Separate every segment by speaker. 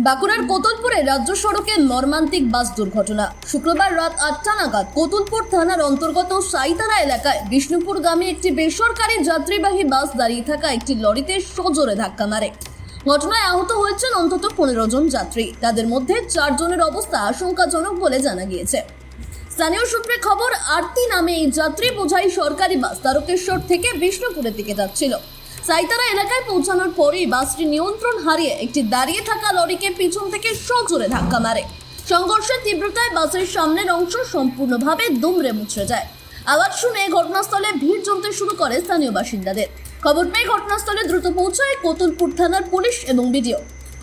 Speaker 1: বাঁকুড়ার কোতুলপুরে রাজ্য সড়কে মর্মান্তিক বাস দুর্ঘটনা। শুক্রবার রাত 8টা নাগাদ কোতুলপুর থানার অন্তর্গত সাইতারা এলাকায় বিষ্ণুপুরগামী একটি বেসরকারি যাত্রীবাহী বাস দাঁড়িয়ে থাকা একটি লরিতে সজোরে ধাক্কা মারে। ঘটনায় আহত হয়েছেন অন্তত 15 জন যাত্রী। তাদের মধ্যে 4 জনের অবস্থা আশঙ্কাজনক বলে জানা গিয়েছে। স্থানীয় সূত্রে খবর, আরতি নামে এই যাত্রী বোঝাই সরকারি বাস তারকেশ্বর থেকে বিষ্ণুপুরের দিকে যাচ্ছিল। সাইতারা এলাকায় পৌঁছানোর পরেই বাসটি নিয়ন্ত্রণ হারিয়ে একটি দাঁড়িয়ে থাকা লরিকে পিছন থেকে সজোরে ধাক্কা মারে। সংঘর্ষের তীব্রতায় বাসের সামনের অংশ সম্পূর্ণভাবে দুমড়ে মুচড়ে যায়। আওয়াজ শুনে ঘটনাস্থলে ভিড় জমতে শুরু করে স্থানীয় বাসিন্দাদের। খবর পেয়ে ঘটনাস্থলে দ্রুত পৌঁছায় কোতুলপুর থানার পুলিশ এবং বিডিও।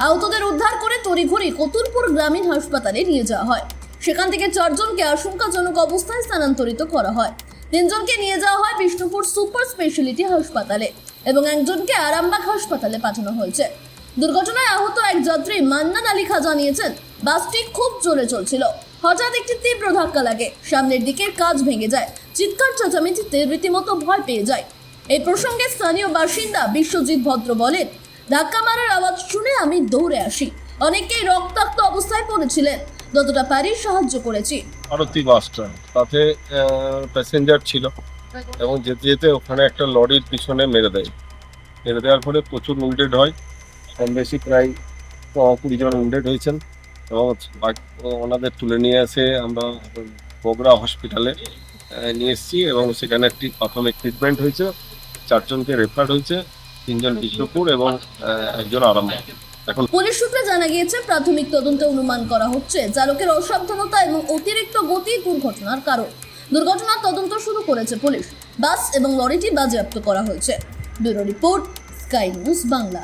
Speaker 1: আহতদের উদ্ধার করে তড়িঘড়ি কোতুলপুর গ্রামীণ হাসপাতালে নিয়ে যাওয়া হয়। সেখান থেকে 4 জনকে আশঙ্কাজনক অবস্থায় স্থানান্তরিত করা হয়। 3 জনকে নিয়ে যাওয়া হয় বিষ্ণুপুর সুপার স্পেশালিটি হাসপাতালে এবং একজনকে আরামবাগ হাসপাতালে পাঠানো হয়েছে। দুর্ঘটনায় আহত এক যাত্রী মান্নান আলী খা জানিয়েছেন, বাসটি খুব জোরে চলছিল। হঠাৎ একটি তীব্র ধাক্কা লাগে, সামনের দিকের কাঁচ ভেঙে যায়। চিৎকার চেঁচামেচিতে রীতিমতো ভয় পেয়ে যায়। এই প্রসঙ্গে স্থানীয় বাসিন্দা বিশ্বজিৎ ভদ্র বলেন, ধাক্কা মারার আওয়াজ শুনে আমি দৌড়ে আসি। অনেকেই রক্তাক্ত অবস্থায় পড়েছিলেন, যতটা পারি সাহায্য করেছি।
Speaker 2: আরতি বাসটা তাতে প্যাসেঞ্জার ছিল এবং যেতে যেতে ওখানে একটা লরির পিছনে মেরে দেওয়ার ফলে প্রচুর উইন্ডেড হয়। কম বেশি প্রায় 20 জন উইন্ডেড হয়েছেন এবং ওনাদের তুলে নিয়ে এসে আমরা বগুড়া হসপিটালে নিয়ে এসেছি এবং সেখানে একটি প্রাথমিক ট্রিটমেন্ট হয়েছে। 4 জনকে রেফার হয়েছে, 3 জন বিষ্ণুপুর এবং 1 জন আরামবাগ। এখন
Speaker 1: পুলিশ সূত্রে জানা গিয়েছে, প্রাথমিক তদন্তে অনুমান করা হচ্ছে চালকের অসাবধানতা এবং অতিরিক্ত গতি দুর্ঘটনার কারণ। দুর্ঘটনার তদন্ত শুরু করেছে পুলিশ। বাস এবং লরিটি বাজেয়াপ্ত করা হয়েছে। Bureau report, sky news Bangla.